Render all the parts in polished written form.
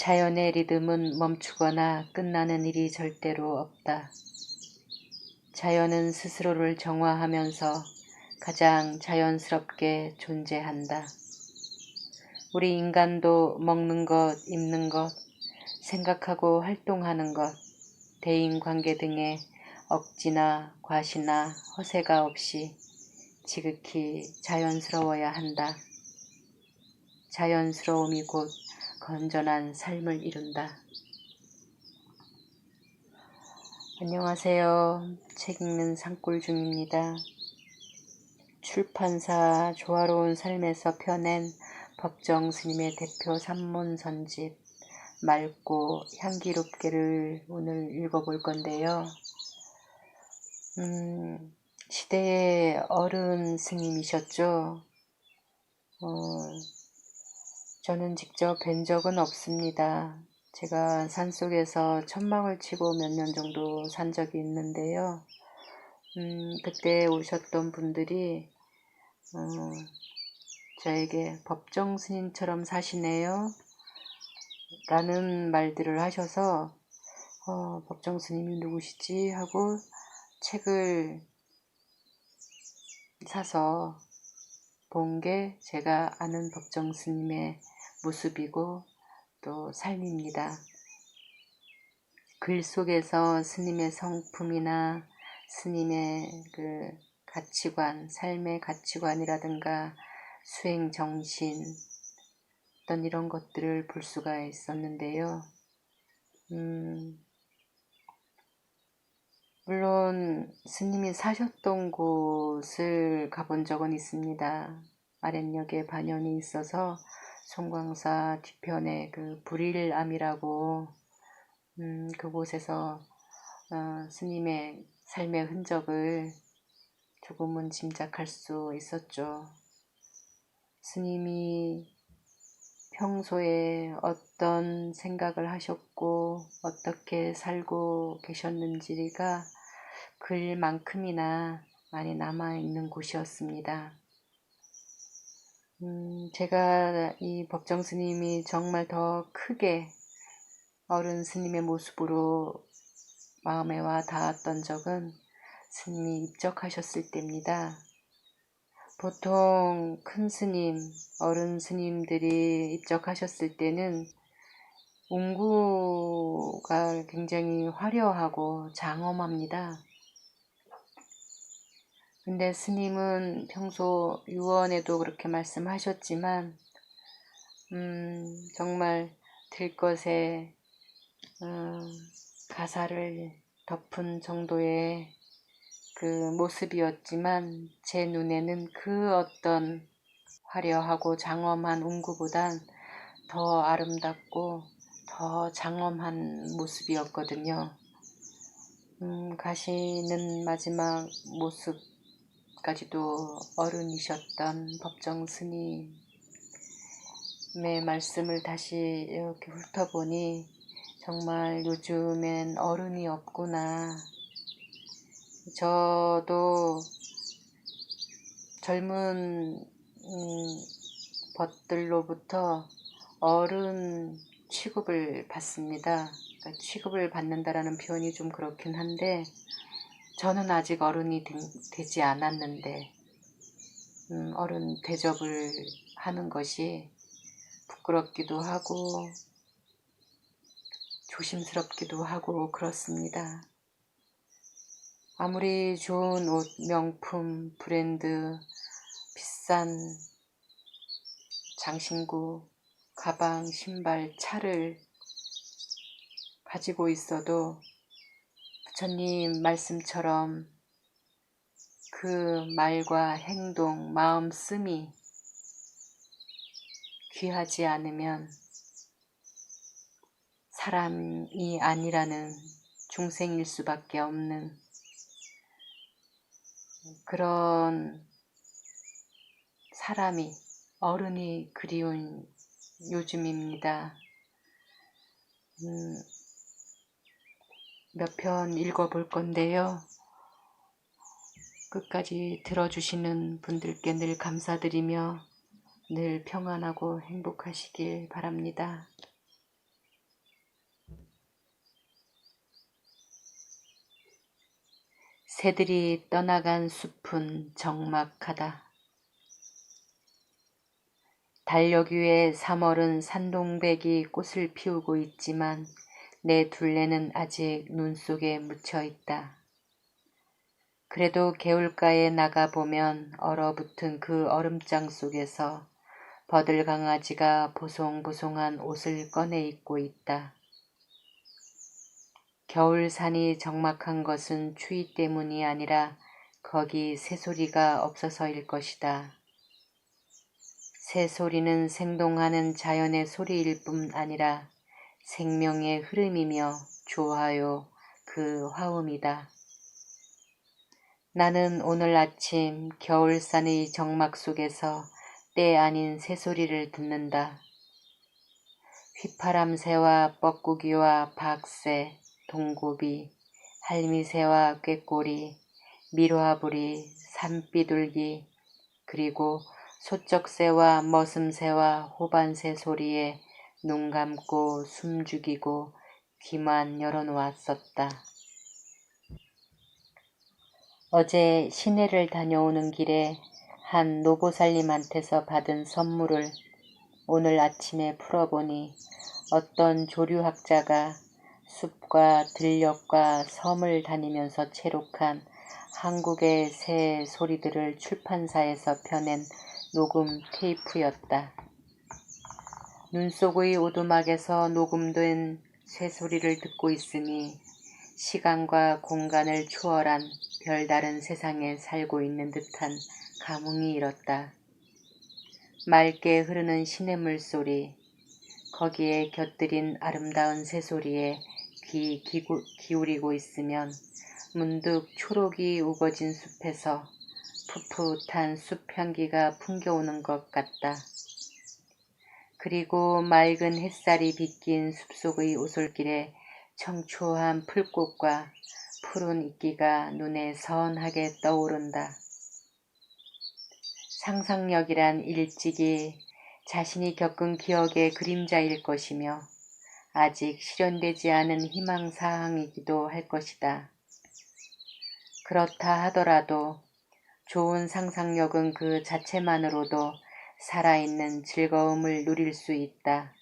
자연의 리듬은 멈추거나 끝나는 일이 절대로 없다. 자연은 스스로를 정화하면서 가장 자연스럽게 존재한다. 우리 인간도 먹는 것, 입는 것, 생각하고 활동하는 것, 대인관계 등의 억지나 과시나 허세가 없이 지극히 자연스러워야 한다. 자연스러움이 곧 건전한 삶을 이룬다. 안녕하세요. 책 읽는 산골 중입니다. 출판사 조화로운 삶에서 펴낸 법정 스님의 대표 산문선집 맑고 향기롭게를 오늘 읽어볼 건데요. 시대의 어른 스님이셨죠. 저는 직접 뵌 적은 없습니다. 제가 산속에서 천막을 치고 몇 년 정도 산 적이 있는데요. 그때 오셨던 분들이 저에게 법정 스님처럼 사시네요 라는 말들을 하셔서 법정 스님이 누구시지 하고 책을 사서 본 게 제가 아는 법정 스님의 모습이고 또 삶입니다. 글 속에서 스님의 성품이나 스님의 그 가치관, 삶의 가치관이라든가 수행 정신, 어떤 이런 것들을 볼 수가 있었는데요. 물론 스님이 사셨던 곳을 가본 적은 있습니다. 아랫역에 반연이 있어서 송광사 뒤편에 그 불일암이라고 그곳에서 스님의 삶의 흔적을 조금은 짐작할 수 있었죠. 스님이 평소에 어떤 생각을 하셨고 어떻게 살고 계셨는지가 글만큼이나 많이 남아있는 곳이었습니다. 제가 이 법정 스님이 정말 더 크게 어른 스님의 모습으로 마음에 와 닿았던 적은 스님이 입적하셨을 때입니다. 보통 큰 스님, 어른 스님들이 입적하셨을 때는 운구가 굉장히 화려하고 장엄합니다. 근데 스님은 평소 유언에도 그렇게 말씀하셨지만 정말 들것에 가사를 덮은 정도의 그 모습이었지만 제 눈에는 그 어떤 화려하고 장엄한 운구보단 더 아름답고 더 장엄한 모습이었거든요. 가시는 마지막 모습까지도 어른이셨던 법정 스님의 말씀을 다시 이렇게 훑어보니 정말 요즘엔 어른이 없구나. 저도 젊은 벗들로부터 어른 취급을 받습니다. 그러니까 취급을 받는다라는 표현이 좀 그렇긴 한데 저는 아직 어른이 되지 않았는데 어른 대접을 하는 것이 부끄럽기도 하고 조심스럽기도 하고 그렇습니다. 아무리 좋은 옷, 명품, 브랜드, 비싼 장신구, 가방, 신발, 차를 가지고 있어도 부처님 말씀처럼 그 말과 행동, 마음씀이 귀하지 않으면 사람이 아니라는 중생일 수밖에 없는 그런 사람이 어른이 그리운 요즘입니다. 몇 편 읽어볼 건데요. 끝까지 들어주시는 분들께 늘 감사드리며 늘 평안하고 행복하시길 바랍니다. 새들이 떠나간 숲은 적막하다. 달력 위에 3월은 산동백이 꽃을 피우고 있지만 내 둘레는 아직 눈 속에 묻혀 있다. 그래도 개울가에 나가보면 얼어붙은 그 얼음장 속에서 버들강아지가 보송보송한 옷을 꺼내 입고 있다. 겨울산이 적막한 것은 추위 때문이 아니라 거기 새소리가 없어서일 것이다. 새소리는 생동하는 자연의 소리일 뿐 아니라 생명의 흐름이며 좋아요, 그 화음이다. 나는 오늘 아침 겨울산의 적막 속에서 때 아닌 새소리를 듣는다. 휘파람새와 뻐꾸기와 박새, 동고비, 할미새와 꾀꼬리, 미로아부리, 산비둘기, 그리고 소쩍새와 머슴새와 호반새 소리에 눈 감고 숨 죽이고 귀만 열어놓았었다. 어제 시내를 다녀오는 길에 한 노보살님한테서 받은 선물을 오늘 아침에 풀어보니 어떤 조류학자가 숲과 들녘과 섬을 다니면서 채록한 한국의 새 소리들을 출판사에서 펴낸 녹음 테이프였다. 눈 속의 오두막에서 녹음된 새소리를 듣고 있으니 시간과 공간을 초월한 별다른 세상에 살고 있는 듯한 감흥이 일었다. 맑게 흐르는 시냇물 소리, 거기에 곁들인 아름다운 새소리에 귀 기울이고 있으면 문득 초록이 우거진 숲에서 풋풋한 숲 향기가 풍겨오는 것 같다. 그리고 맑은 햇살이 비낀 숲속의 오솔길에 청초한 풀꽃과 푸른 이끼가 눈에 선하게 떠오른다. 상상력이란 일찍이 자신이 겪은 기억의 그림자일 것이며 아직 실현되지 않은 희망사항이기도 할 것이다. 그렇다 하더라도 좋은 상상력은 그 자체만으로도 살아있는 즐거움을 누릴 수 있다.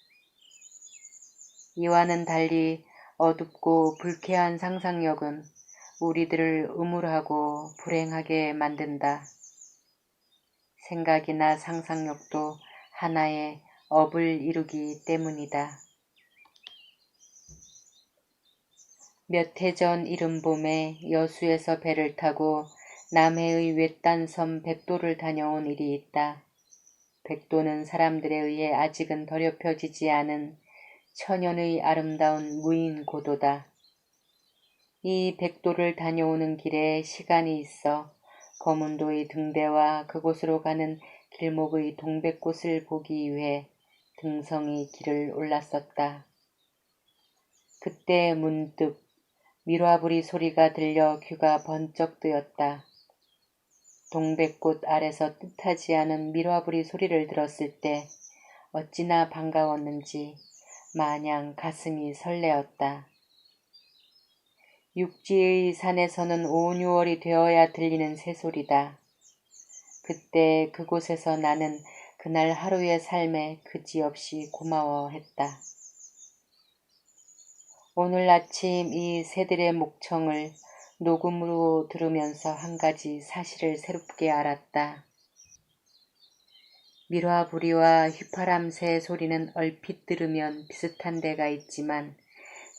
이와는 달리 어둡고 불쾌한 상상력은 우리들을 음울하고 불행하게 만든다. 생각이나 상상력도 하나의 업을 이루기 때문이다. 몇 해 전 이른 봄에 여수에서 배를 타고 남해의 외딴 섬 백도를 다녀온 일이 있다. 백도는 사람들에 의해 아직은 더럽혀지지 않은 천연의 아름다운 무인 고도다. 이 백도를 다녀오는 길에 시간이 있어 거문도의 등대와 그곳으로 가는 길목의 동백꽃을 보기 위해 등성이 길을 올랐었다. 그때 문득 미로아부리 소리가 들려 귀가 번쩍 뜨였다. 동백꽃 아래서 뜻하지 않은 미로아부리 소리를 들었을 때 어찌나 반가웠는지 마냥 가슴이 설레었다. 육지의 산에서는 5, 6월이 되어야 들리는 새소리다. 그때 그곳에서 나는 그날 하루의 삶에 그지없이 고마워했다. 오늘 아침 이 새들의 목청을 녹음으로 들으면서 한 가지 사실을 새롭게 알았다. 미로아부리와 휘파람새 소리는 얼핏 들으면 비슷한 데가 있지만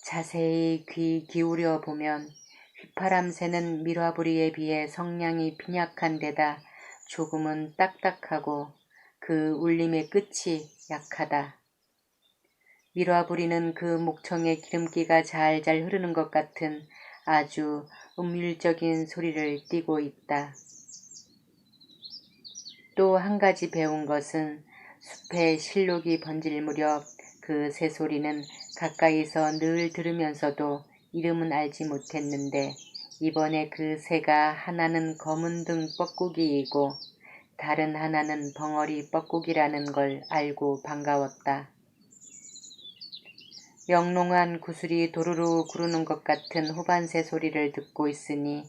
자세히 귀 기울여 보면 휘파람새는 미로아부리에 비해 성량이 빈약한 데다 조금은 딱딱하고 그 울림의 끝이 약하다. 미로아부리는 그 목청에 기름기가 잘잘 흐르는 것 같은 아주 음율적인 소리를 띠고 있다. 또 한 가지 배운 것은 숲에 실록이 번질 무렵 그 새소리는 가까이서 늘 들으면서도 이름은 알지 못했는데 이번에 그 새가 하나는 검은등 뻐꾸기이고 다른 하나는 벙어리 뻐꾸기라는 걸 알고 반가웠다. 영롱한 구슬이 도루루 구르는 것 같은 호반새 소리를 듣고 있으니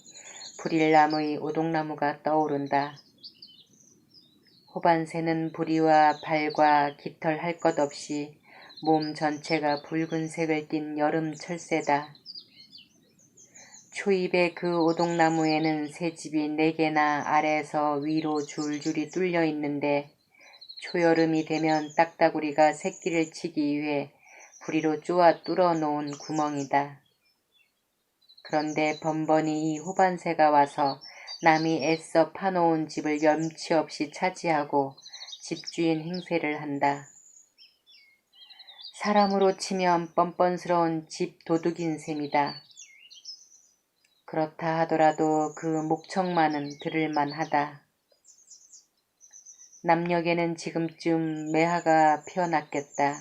불일남의 오동나무가 떠오른다. 호반새는 부리와 발과 깃털 할 것 없이 몸 전체가 붉은색을 띤 여름 철새다. 초입의 그 오동나무에는 새집이 4개나 아래에서 위로 줄줄이 뚫려 있는데 초여름이 되면 딱따구리가 새끼를 치기 위해 부리로 쪼아 뚫어 놓은 구멍이다. 그런데 번번이 이 호반새가 와서 남이 애써 파놓은 집을 염치 없이 차지하고 집주인 행세를 한다. 사람으로 치면 뻔뻔스러운 집 도둑인 셈이다. 그렇다 하더라도 그 목청만은 들을만하다. 남녘에는 지금쯤 매화가 피어났겠다.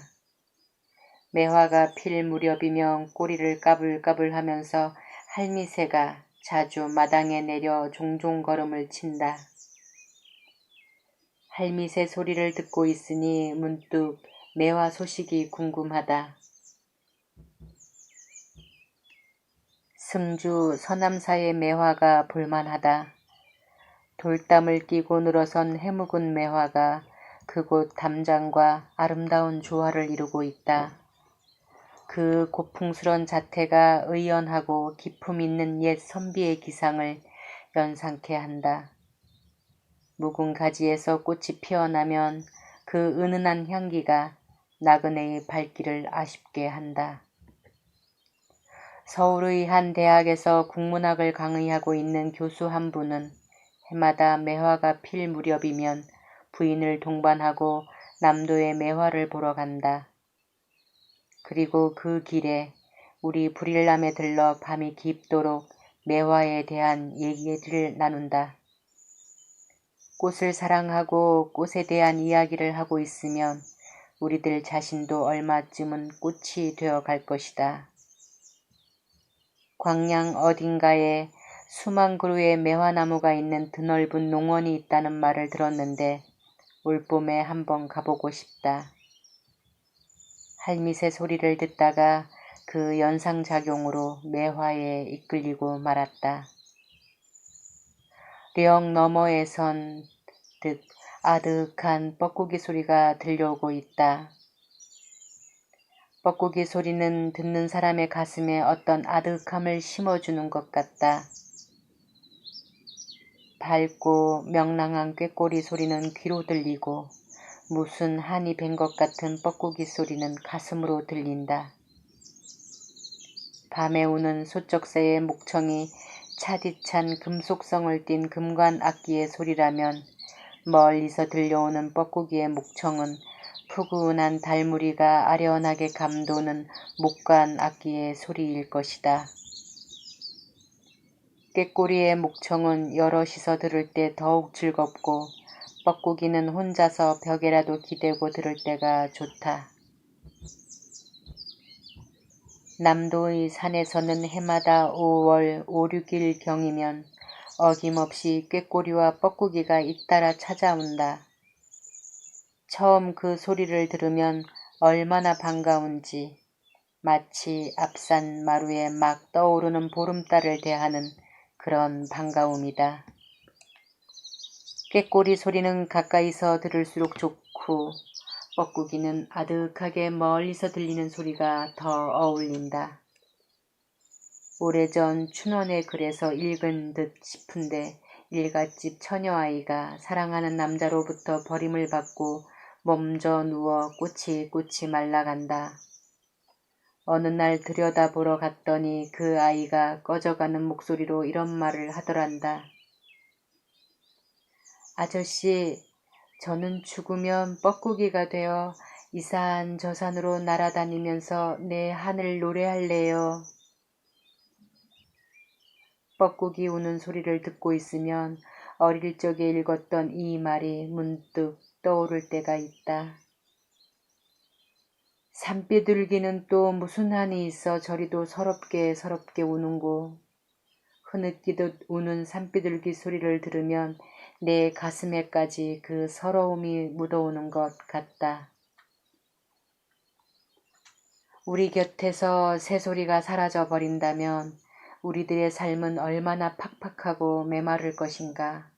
매화가 필 무렵이면 꼬리를 까불까불 하면서 할미새가 자주 마당에 내려 종종 걸음을 친다. 할미새 소리를 듣고 있으니 문득 매화 소식이 궁금하다. 승주 서남사의 매화가 볼만하다. 돌담을 끼고 늘어선 해묵은 매화가 그곳 담장과 아름다운 조화를 이루고 있다. 그 고풍스런 자태가 의연하고 기품 있는 옛 선비의 기상을 연상케 한다. 묵은 가지에서 꽃이 피어나면 그 은은한 향기가 나그네의 발길을 아쉽게 한다. 서울의 한 대학에서 국문학을 강의하고 있는 교수 한 분은 해마다 매화가 필 무렵이면 부인을 동반하고 남도의 매화를 보러 간다. 그리고 그 길에 우리 불일남에 들러 밤이 깊도록 매화에 대한 얘기를 나눈다. 꽃을 사랑하고 꽃에 대한 이야기를 하고 있으면 우리들 자신도 얼마쯤은 꽃이 되어 갈 것이다. 광양 어딘가에 수만 그루의 매화나무가 있는 드넓은 농원이 있다는 말을 들었는데 올봄에 한번 가보고 싶다. 할미새 소리를 듣다가 그 연상작용으로 매화에 이끌리고 말았다. 령 너머에선 득 아득한 뻐꾸기 소리가 들려오고 있다. 뻐꾸기 소리는 듣는 사람의 가슴에 어떤 아득함을 심어주는 것 같다. 밝고 명랑한 꾀꼬리 소리는 귀로 들리고 무슨 한이 밴 것 같은 뻐꾸기 소리는 가슴으로 들린다. 밤에 우는 소쩍새의 목청이 차디찬 금속성을 띤 금관 악기의 소리라면 멀리서 들려오는 뻐꾸기의 목청은 푸근한 달무리가 아련하게 감도는 목관 악기의 소리일 것이다. 꾀꼬리의 목청은 여럿이서 들을 때 더욱 즐겁고 뻐꾸기는 혼자서 벽에라도 기대고 들을 때가 좋다. 남도의 산에서는 해마다 5월 5, 6일 경이면 어김없이 꾀꼬리와 뻐꾸기가 잇따라 찾아온다. 처음 그 소리를 들으면 얼마나 반가운지 마치 앞산 마루에 막 떠오르는 보름달을 대하는 그런 반가움이다. 꾀꼬리 소리는 가까이서 들을수록 좋고 뻐꾸기는 아득하게 멀리서 들리는 소리가 더 어울린다. 오래전 춘원의 글에서 읽은 듯 싶은데 일갓집 처녀아이가 사랑하는 남자로부터 버림을 받고 몸져 누워 꼬치꼬치 말라간다. 어느 날 들여다보러 갔더니 그 아이가 꺼져가는 목소리로 이런 말을 하더란다. 아저씨, 저는 죽으면 뻐꾸기가 되어 이산 저산으로 날아다니면서 내 하늘 노래할래요. 뻐꾸기 우는 소리를 듣고 있으면 어릴 적에 읽었던 이 말이 문득 떠오를 때가 있다. 산비둘기는 또 무슨 한이 있어 저리도 서럽게 우는고. 흐느끼듯 우는 산비둘기 소리를 들으면 내 가슴에까지 그 서러움이 묻어오는 것 같다. 우리 곁에서 새소리가 사라져 버린다면 우리들의 삶은 얼마나 팍팍하고 메마를 것인가.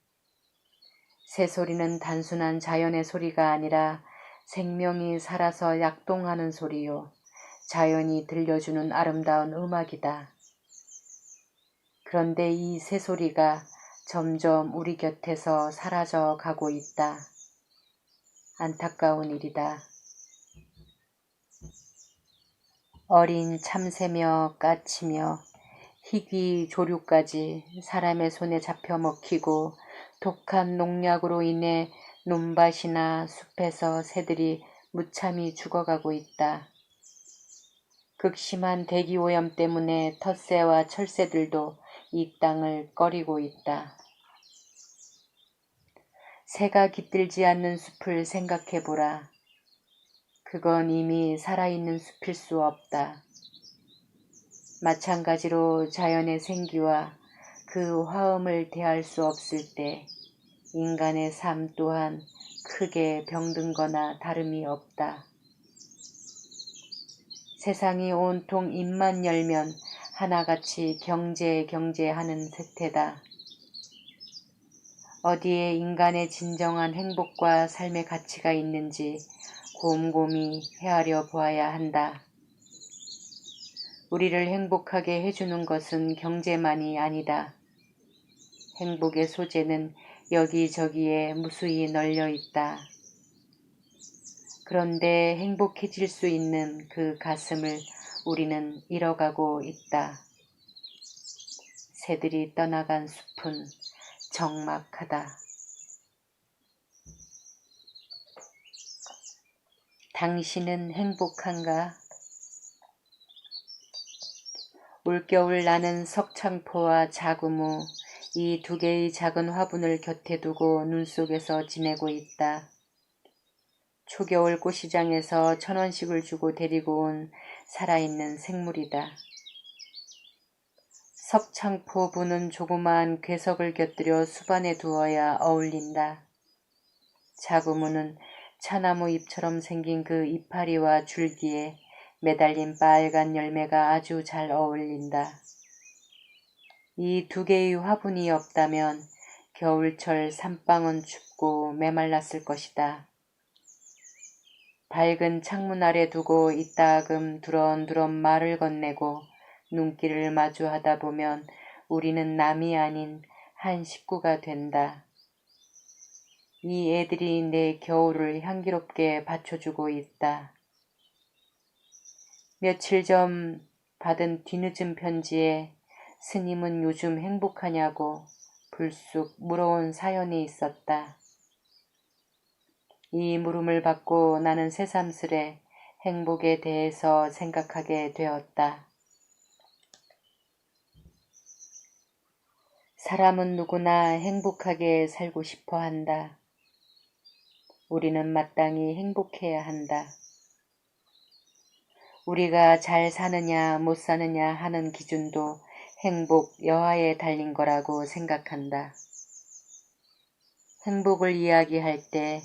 새소리는 단순한 자연의 소리가 아니라 생명이 살아서 약동하는 소리요. 자연이 들려주는 아름다운 음악이다. 그런데 이 새소리가 점점 우리 곁에서 사라져 가고 있다. 안타까운 일이다. 어린 참새며 까치며 희귀 조류까지 사람의 손에 잡혀 먹히고 독한 농약으로 인해 논밭이나 숲에서 새들이 무참히 죽어가고 있다. 극심한 대기오염 때문에 텃새와 철새들도 이 땅을 꺼리고 있다. 새가 깃들지 않는 숲을 생각해보라. 그건 이미 살아있는 숲일 수 없다. 마찬가지로 자연의 생기와 그 화음을 대할 수 없을 때 인간의 삶 또한 크게 병든 거나 다름이 없다. 세상이 온통 입만 열면 하나같이 경제하는 세태다. 어디에 인간의 진정한 행복과 삶의 가치가 있는지 곰곰이 헤아려 보아야 한다. 우리를 행복하게 해주는 것은 경제만이 아니다. 행복의 소재는 여기저기에 무수히 널려 있다. 그런데 행복해질 수 있는 그 가슴을 우리는 잃어가고 있다. 새들이 떠나간 숲은 적막하다. 당신은 행복한가? 올겨울 나는 석창포와 자구무, 이 두 개의 작은 화분을 곁에 두고 눈 속에서 지내고 있다. 초겨울 꽃시장에서 1,000원씩을 주고 데리고 온 살아있는 생물이다. 석창포 부는 조그마한 괴석을 곁들여 수반에 두어야 어울린다. 자구무는 차나무 잎처럼 생긴 그 이파리와 줄기에 매달린 빨간 열매가 아주 잘 어울린다. 이 두 개의 화분이 없다면 겨울철 산방은 춥고 메말랐을 것이다. 밝은 창문 아래 두고 이따금 두런두런 말을 건네고 눈길을 마주하다 보면 우리는 남이 아닌 한 식구가 된다. 이 애들이 내 겨울을 향기롭게 받쳐주고 있다. 며칠 전 받은 뒤늦은 편지에 스님은 요즘 행복하냐고 불쑥 물어온 사연이 있었다. 이 물음을 받고 나는 새삼스레 행복에 대해서 생각하게 되었다. 사람은 누구나 행복하게 살고 싶어 한다. 우리는 마땅히 행복해야 한다. 우리가 잘 사느냐 못 사느냐 하는 기준도 행복 여하에 달린 거라고 생각한다. 행복을 이야기할 때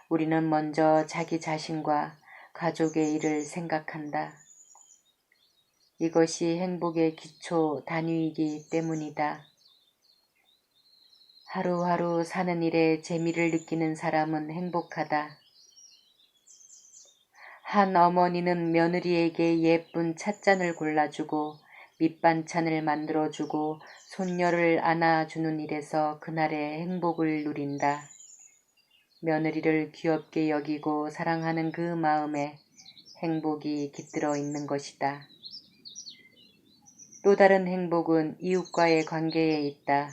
우리는 먼저 자기 자신과 가족의 일을 생각한다. 이것이 행복의 기초 단위이기 때문이다. 하루하루 사는 일에 재미를 느끼는 사람은 행복하다. 한 어머니는 며느리에게 예쁜 찻잔을 골라주고 밑반찬을 만들어주고 손녀를 안아주는 일에서 그날의 행복을 누린다. 며느리를 귀엽게 여기고 사랑하는 그 마음에 행복이 깃들어 있는 것이다. 또 다른 행복은 이웃과의 관계에 있다.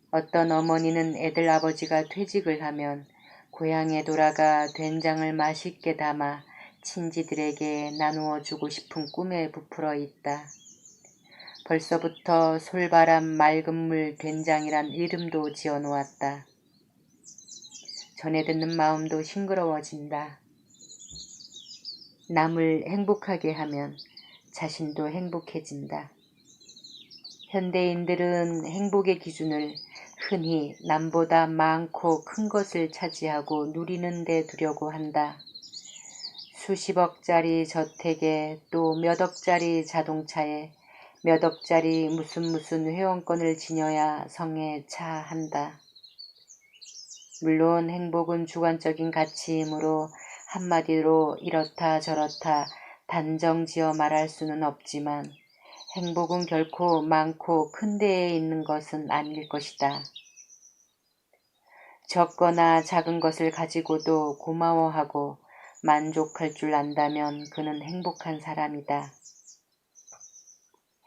어떤 어머니는 애들 아버지가 퇴직을 하면 고향에 돌아가 된장을 맛있게 담아 친지들에게 나누어 주고 싶은 꿈에 부풀어 있다. 벌써부터 솔바람 맑은 물 된장이란 이름도 지어 놓았다. 전해 듣는 마음도 싱그러워진다. 남을 행복하게 하면 자신도 행복해진다. 현대인들은 행복의 기준을 흔히 남보다 많고 큰 것을 차지하고 누리는 데 두려고 한다. 수십억짜리 저택에 또 몇 억짜리 자동차에 몇 억짜리 무슨 회원권을 지녀야 성에 차한다. 물론 행복은 주관적인 가치이므로 한마디로 이렇다 저렇다 단정지어 말할 수는 없지만 행복은 결코 많고 큰 데에 있는 것은 아닐 것이다. 적거나 작은 것을 가지고도 고마워하고 만족할 줄 안다면 그는 행복한 사람이다.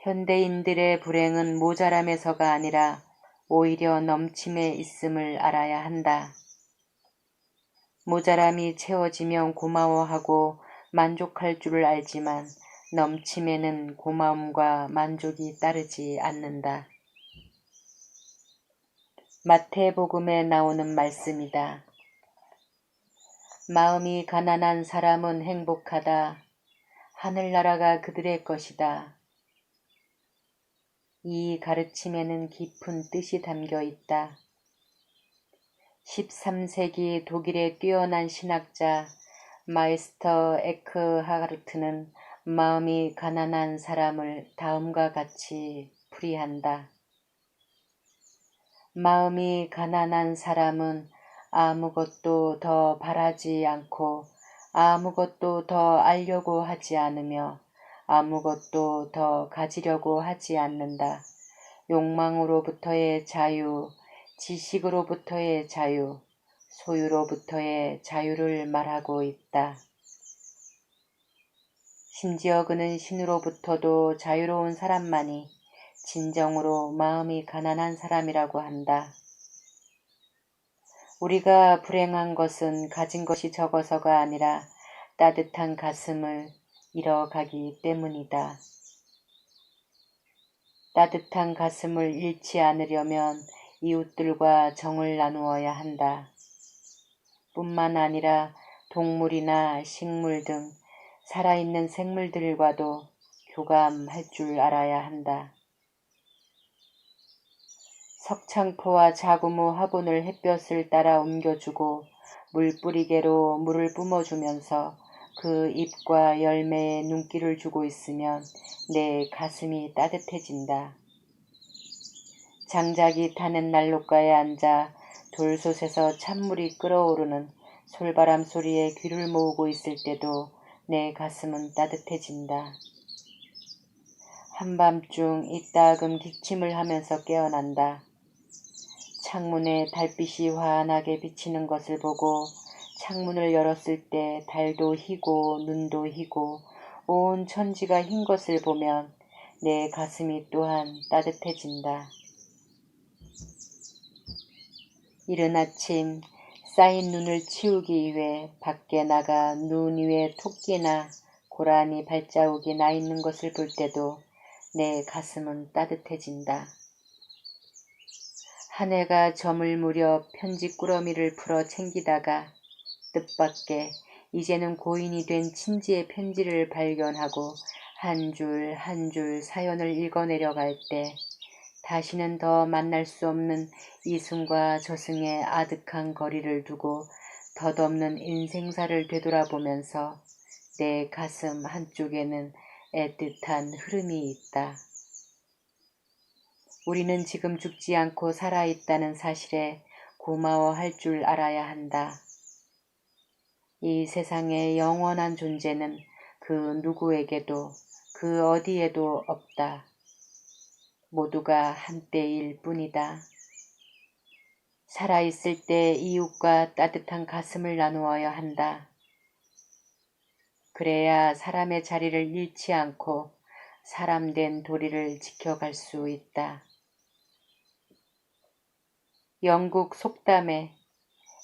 현대인들의 불행은 모자람에서가 아니라 오히려 넘침에 있음을 알아야 한다. 모자람이 채워지면 고마워하고 만족할 줄을 알지만 넘침에는 고마움과 만족이 따르지 않는다. 마태복음에 나오는 말씀이다. 마음이 가난한 사람은 행복하다. 하늘나라가 그들의 것이다. 이 가르침에는 깊은 뜻이 담겨 있다. 13세기 독일의 뛰어난 신학자 마이스터 에크하르트는 마음이 가난한 사람을 다음과 같이 풀이한다. 마음이 가난한 사람은 아무것도 더 바라지 않고 아무것도 더 알려고 하지 않으며 아무것도 더 가지려고 하지 않는다. 욕망으로부터의 자유, 지식으로부터의 자유, 소유로부터의 자유를 말하고 있다. 심지어 그는 신으로부터도 자유로운 사람만이 진정으로 마음이 가난한 사람이라고 한다. 우리가 불행한 것은 가진 것이 적어서가 아니라 따뜻한 가슴을 잃어가기 때문이다. 따뜻한 가슴을 잃지 않으려면 이웃들과 정을 나누어야 한다. 뿐만 아니라 동물이나 식물 등 살아있는 생물들과도 교감할 줄 알아야 한다. 석창포와 자구무 화분을 햇볕을 따라 옮겨주고 물뿌리개로 물을 뿜어주면서 그 잎과 열매에 눈길을 주고 있으면 내 가슴이 따뜻해진다. 장작이 타는 난로가에 앉아 돌솥에서 찬물이 끓어오르는 솔바람 소리에 귀를 모으고 있을 때도 내 가슴은 따뜻해진다. 한밤중 이따금 기침을 하면서 깨어난다. 창문에 달빛이 환하게 비치는 것을 보고 창문을 열었을 때 달도 희고 눈도 희고 온 천지가 흰 것을 보면 내 가슴이 또한 따뜻해진다. 이른 아침 쌓인 눈을 치우기 위해 밖에 나가 눈 위에 토끼나 고라니 발자국이 나 있는 것을 볼 때도 내 가슴은 따뜻해진다. 한 해가 저물 무렵 편지 꾸러미를 풀어 챙기다가 뜻밖의 이제는 고인이 된 친지의 편지를 발견하고 한 줄 한 줄 사연을 읽어내려갈 때 다시는 더 만날 수 없는 이승과 저승의 아득한 거리를 두고 덧없는 인생사를 되돌아보면서 내 가슴 한쪽에는 애틋한 흐름이 있다. 우리는 지금 죽지 않고 살아있다는 사실에 고마워할 줄 알아야 한다. 이 세상에 영원한 존재는 그 누구에게도 그 어디에도 없다. 모두가 한때일 뿐이다. 살아있을 때 이웃과 따뜻한 가슴을 나누어야 한다. 그래야 사람의 자리를 잃지 않고 사람된 도리를 지켜갈 수 있다. 영국 속담에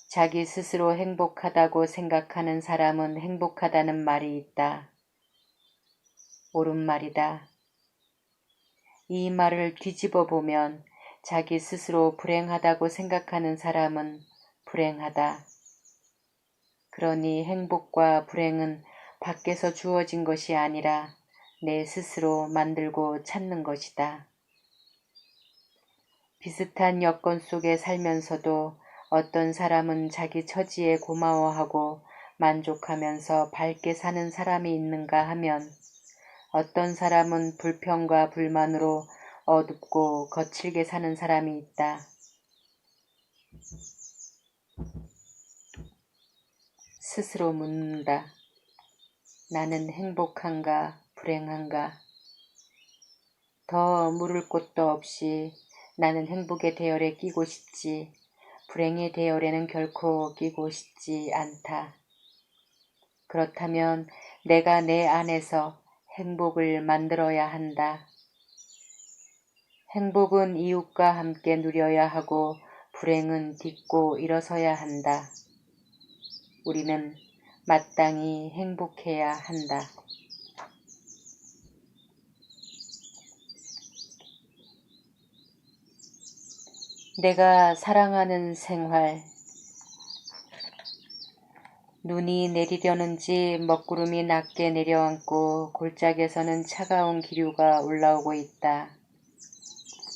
자기 스스로 행복하다고 생각하는 사람은 행복하다는 말이 있다. 옳은 말이다. 이 말을 뒤집어 보면 자기 스스로 불행하다고 생각하는 사람은 불행하다. 그러니 행복과 불행은 밖에서 주어진 것이 아니라 내 스스로 만들고 찾는 것이다. 비슷한 여건 속에 살면서도 어떤 사람은 자기 처지에 고마워하고 만족하면서 밝게 사는 사람이 있는가 하면 어떤 사람은 불평과 불만으로 어둡고 거칠게 사는 사람이 있다. 스스로 묻는다. 나는 행복한가, 불행한가? 더 물을 곳도 없이 나는 행복의 대열에 끼고 싶지, 불행의 대열에는 결코 끼고 싶지 않다. 그렇다면 내가 내 안에서 행복을 만들어야 한다. 행복은 이웃과 함께 누려야 하고 불행은 딛고 일어서야 한다. 우리는 마땅히 행복해야 한다. 내가 사랑하는 생활. 눈이 내리려는지 먹구름이 낮게 내려앉고 골짜기에서는 차가운 기류가 올라오고 있다.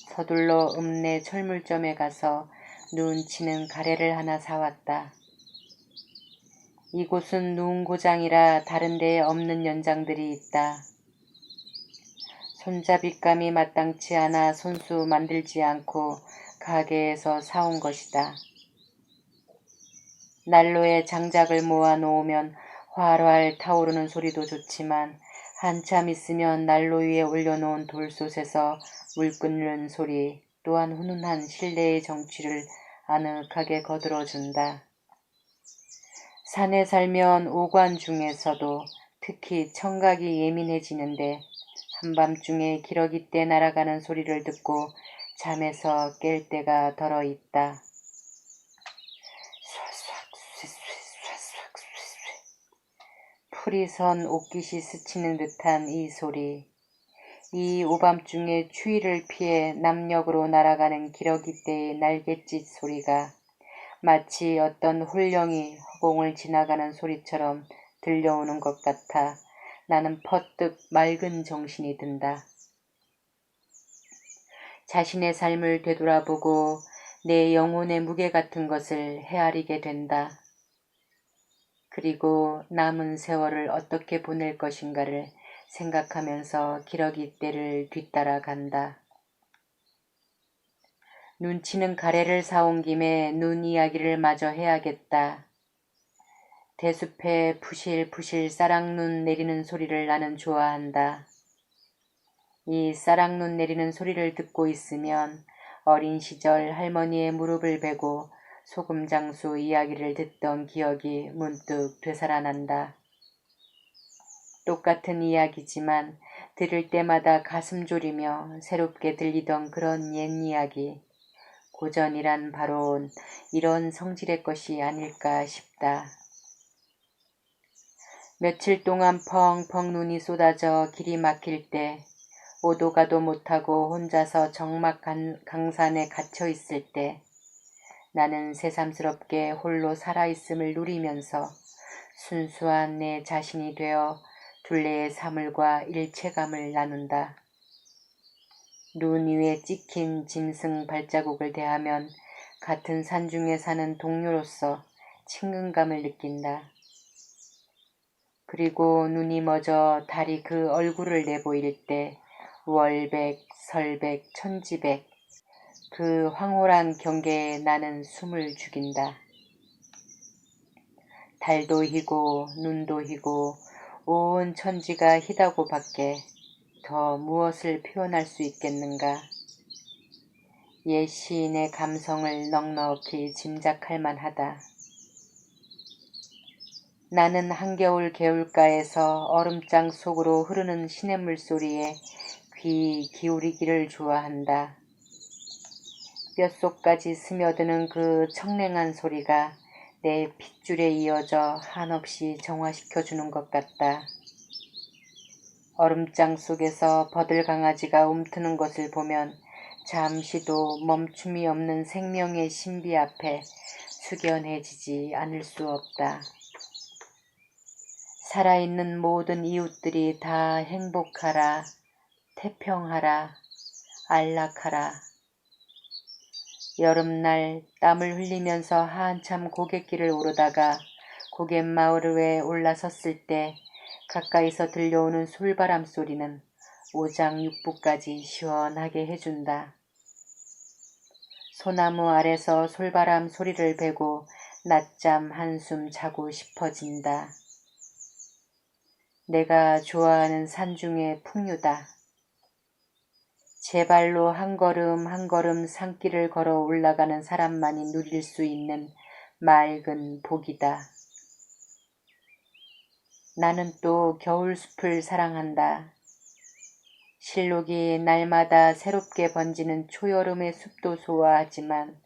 서둘러 읍내 철물점에 가서 눈 치는 가래를 하나 사왔다. 이곳은 누운고장이라 다른 데에 없는 연장들이 있다. 손잡이감이 마땅치 않아 손수 만들지 않고 가게에서 사온 것이다. 난로에 장작을 모아 놓으면 활활 타오르는 소리도 좋지만 한참 있으면 난로 위에 올려놓은 돌솥에서 물 끓는 소리 또한 훈훈한 실내의 정취를 아늑하게 거들어준다. 산에 살면 오관 중에서도 특히 청각이 예민해지는데 한밤중에 기러기 떼 날아가는 소리를 듣고 잠에서 깰 때가 덜어 있다. 풀이 선 옷깃이 스치는 듯한 이 소리, 이 오밤중에 추위를 피해 남녘으로 날아가는 기러기떼의 날갯짓 소리가 마치 어떤 홀령이 허공을 지나가는 소리처럼 들려오는 것 같아 나는 퍼뜩 맑은 정신이 든다. 자신의 삶을 되돌아보고 내 영혼의 무게 같은 것을 헤아리게 된다. 그리고 남은 세월을 어떻게 보낼 것인가를 생각하면서 기러기떼를 뒤따라 간다. 눈치는 가래를 사온 김에 눈 이야기를 마저 해야겠다. 대숲에 부실부실 싸락눈 내리는 소리를 나는 좋아한다. 이 싸락눈 내리는 소리를 듣고 있으면 어린 시절 할머니의 무릎을 베고 소금장수 이야기를 듣던 기억이 문득 되살아난다. 똑같은 이야기지만 들을 때마다 가슴 졸이며 새롭게 들리던 그런 옛 이야기. 고전이란 바로 이런 성질의 것이 아닐까 싶다. 며칠 동안 펑펑 눈이 쏟아져 길이 막힐 때, 오도 가도 못하고 혼자서 적막 강산에 갇혀 있을 때, 나는 새삼스럽게 홀로 살아있음을 누리면서 순수한 내 자신이 되어 둘레의 사물과 일체감을 나눈다. 눈 위에 찍힌 짐승 발자국을 대하면 같은 산중에 사는 동료로서 친근감을 느낀다. 그리고 눈이 멎어 달이 그 얼굴을 내보일 때 월백, 설백, 천지백 그 황홀한 경계에 나는 숨을 죽인다. 달도 희고 눈도 희고 온 천지가 희다고 밖에 더 무엇을 표현할 수 있겠는가. 옛 시인의 감성을 넉넉히 짐작할 만하다. 나는 한겨울 개울가에서 얼음장 속으로 흐르는 시냇물 소리에 귀 기울이기를 좋아한다. 뼛속까지 스며드는 그 청랭한 소리가 내 핏줄에 이어져 한없이 정화시켜주는 것 같다. 얼음장 속에서 버들강아지가 움트는 것을 보면 잠시도 멈춤이 없는 생명의 신비 앞에 숙연해지지 않을 수 없다. 살아있는 모든 이웃들이 다 행복하라, 태평하라, 안락하라. 여름날 땀을 흘리면서 한참 고갯길을 오르다가 고갯마을에 올라섰을 때 가까이서 들려오는 솔바람 소리는 오장육부까지 시원하게 해준다. 소나무 아래서 솔바람 소리를 베고 낮잠 한숨 자고 싶어진다. 내가 좋아하는 산 중의 풍류다. 제 발로 한 걸음 한 걸음 산길을 걸어 올라가는 사람만이 누릴 수 있는 맑은 복이다. 나는 또 겨울숲을 사랑한다. 실록이 날마다 새롭게 번지는 초여름의 숲도 좋아하지만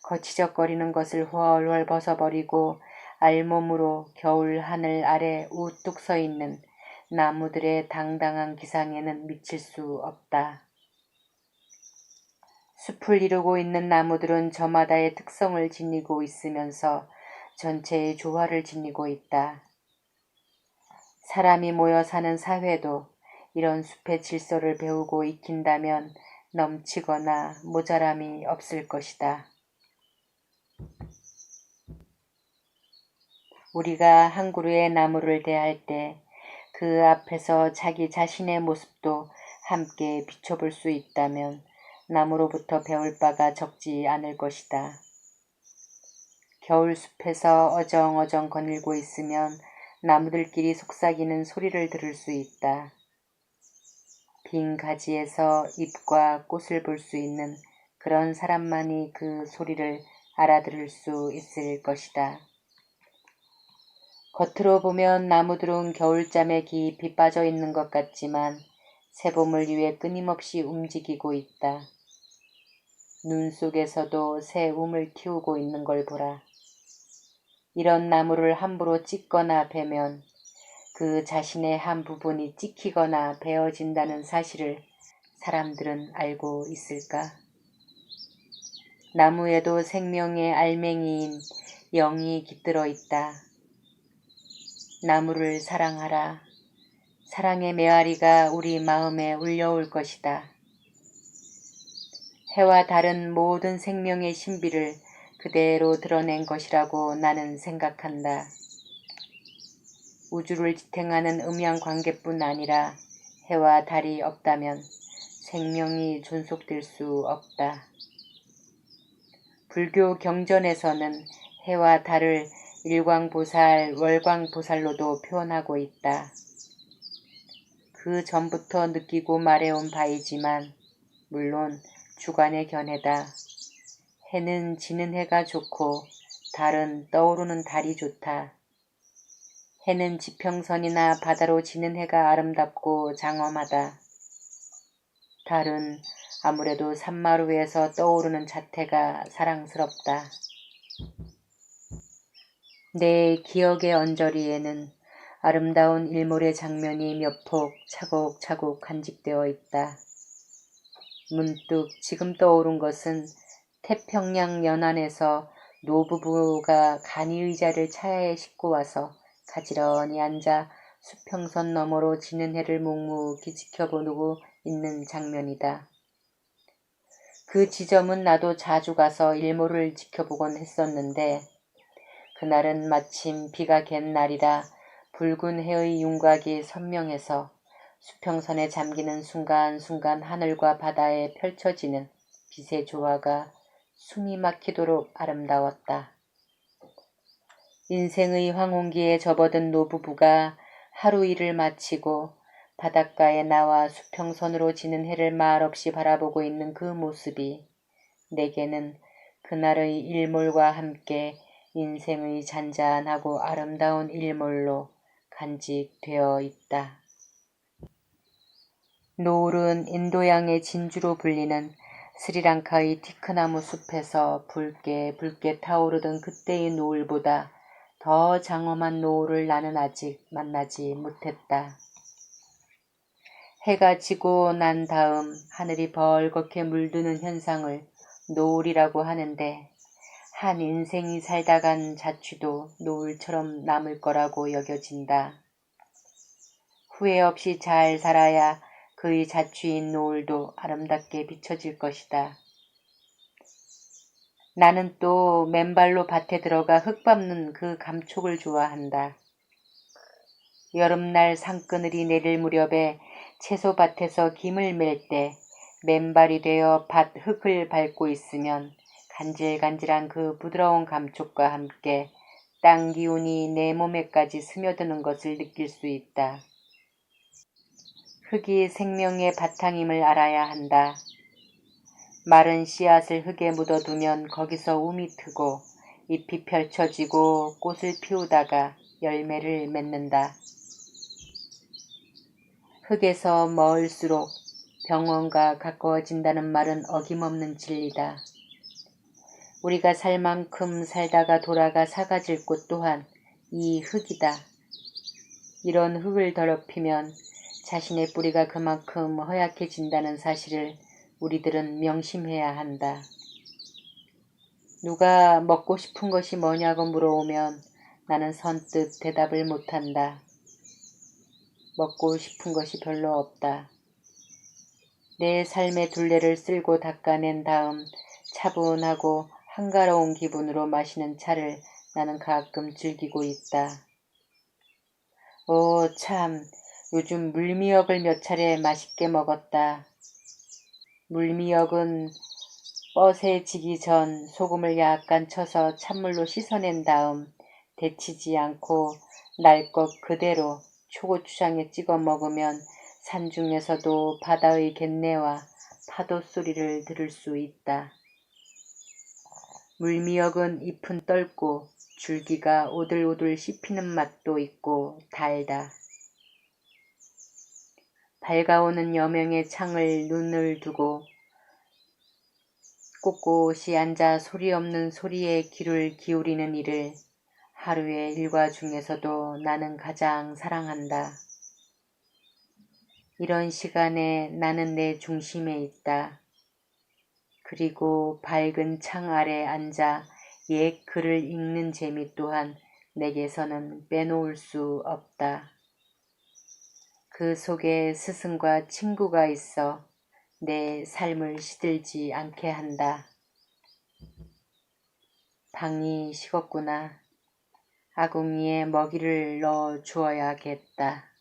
거치적거리는 것을 훨훨 벗어버리고 알몸으로 겨울 하늘 아래 우뚝 서 있는 나무들의 당당한 기상에는 미칠 수 없다. 숲을 이루고 있는 나무들은 저마다의 특성을 지니고 있으면서 전체의 조화를 지니고 있다. 사람이 모여 사는 사회도 이런 숲의 질서를 배우고 익힌다면 넘치거나 모자람이 없을 것이다. 우리가 한 그루의 나무를 대할 때 그 앞에서 자기 자신의 모습도 함께 비춰볼 수 있다면 나무로부터 배울 바가 적지 않을 것이다. 겨울숲에서 어정어정 거닐고 있으면 나무들끼리 속삭이는 소리를 들을 수 있다. 빈 가지에서 잎과 꽃을 볼 수 있는 그런 사람만이 그 소리를 알아들을 수 있을 것이다. 겉으로 보면 나무들은 겨울잠에 깊이 빠져 있는 것 같지만 새봄을 위해 끊임없이 움직이고 있다. 눈 속에서도 새 움을 키우고 있는 걸 보라. 이런 나무를 함부로 찢거나 베면 그 자신의 한 부분이 찍히거나 베어진다는 사실을 사람들은 알고 있을까? 나무에도 생명의 알맹이인 영이 깃들어 있다. 나무를 사랑하라. 사랑의 메아리가 우리 마음에 울려올 것이다. 해와 달은 모든 생명의 신비를 그대로 드러낸 것이라고 나는 생각한다. 우주를 지탱하는 음양관계뿐 아니라 해와 달이 없다면 생명이 존속될 수 없다. 불교 경전에서는 해와 달을 일광보살, 월광보살로도 표현하고 있다. 그 전부터 느끼고 말해온 바이지만 물론 주관의 견해다. 해는 지는 해가 좋고 달은 떠오르는 달이 좋다. 해는 지평선이나 바다로 지는 해가 아름답고 장엄하다. 달은 아무래도 산마루에서 떠오르는 자태가 사랑스럽다. 내 기억의 언저리에는 아름다운 일몰의 장면이 몇 폭 차곡차곡 간직되어 있다. 문득 지금 떠오른 것은 태평양 연안에서 노부부가 간이 의자를 차에 싣고 와서 가지런히 앉아 수평선 너머로 지는 해를 묵묵히 지켜보고 있는 장면이다. 그 지점은 나도 자주 가서 일몰을 지켜보곤 했었는데 그날은 마침 비가 갠 날이라 붉은 해의 윤곽이 선명해서 수평선에 잠기는 순간순간 하늘과 바다에 펼쳐지는 빛의 조화가 숨이 막히도록 아름다웠다. 인생의 황혼기에 접어든 노부부가 하루 일을 마치고 바닷가에 나와 수평선으로 지는 해를 말없이 바라보고 있는 그 모습이 내게는 그날의 일몰과 함께 인생의 잔잔하고 아름다운 일몰로 간직되어 있다. 노을은 인도양의 진주로 불리는 스리랑카의 티크나무 숲에서 붉게 붉게 타오르던 그때의 노을보다 더 장엄한 노을을 나는 아직 만나지 못했다. 해가 지고 난 다음 하늘이 벌겋게 물드는 현상을 노을이라고 하는데 한 인생이 살다 간 자취도 노을처럼 남을 거라고 여겨진다. 후회 없이 잘 살아야 그의 자취인 노을도 아름답게 비춰질 것이다. 나는 또 맨발로 밭에 들어가 흙 밟는 그 감촉을 좋아한다. 여름날 산그늘이 내릴 무렵에 채소밭에서 김을 맬 때 맨발이 되어 밭 흙을 밟고 있으면 간질간질한 그 부드러운 감촉과 함께 땅 기운이 내 몸에까지 스며드는 것을 느낄 수 있다. 흙이 생명의 바탕임을 알아야 한다. 마른 씨앗을 흙에 묻어두면 거기서 움이 트고 잎이 펼쳐지고 꽃을 피우다가 열매를 맺는다. 흙에서 멀수록 병원과 가까워진다는 말은 어김없는 진리다. 우리가 살 만큼 살다가 돌아가 사가질 곳 또한 이 흙이다. 이런 흙을 더럽히면 자신의 뿌리가 그만큼 허약해진다는 사실을 우리들은 명심해야 한다. 누가 먹고 싶은 것이 뭐냐고 물어오면 나는 선뜻 대답을 못한다. 먹고 싶은 것이 별로 없다. 내 삶의 둘레를 쓸고 닦아낸 다음 차분하고 한가로운 기분으로 마시는 차를 나는 가끔 즐기고 있다. 오, 참, 요즘 물미역을 몇 차례 맛있게 먹었다. 물미역은 뻐세 지기 전 소금을 약간 쳐서 찬물로 씻어낸 다음 데치지 않고 날 것 그대로 초고추장에 찍어 먹으면 산중에서도 바다의 갯내와 파도 소리를 들을 수 있다. 물미역은 잎은 떫고 줄기가 오들오들 씹히는 맛도 있고 달다. 밝아오는 여명의 창을 눈을 두고 꼿꼿이 앉아 소리 없는 소리에 귀를 기울이는 일을 하루의 일과 중에서도 나는 가장 사랑한다. 이런 시간에 나는 내 중심에 있다. 그리고 밝은 창 아래 앉아 옛 글을 읽는 재미 또한 내게서는 빼놓을 수 없다. 그 속에 스승과 친구가 있어 내 삶을 시들지 않게 한다. 방이 식었구나. 아궁이에 먹이를 넣어 주어야겠다.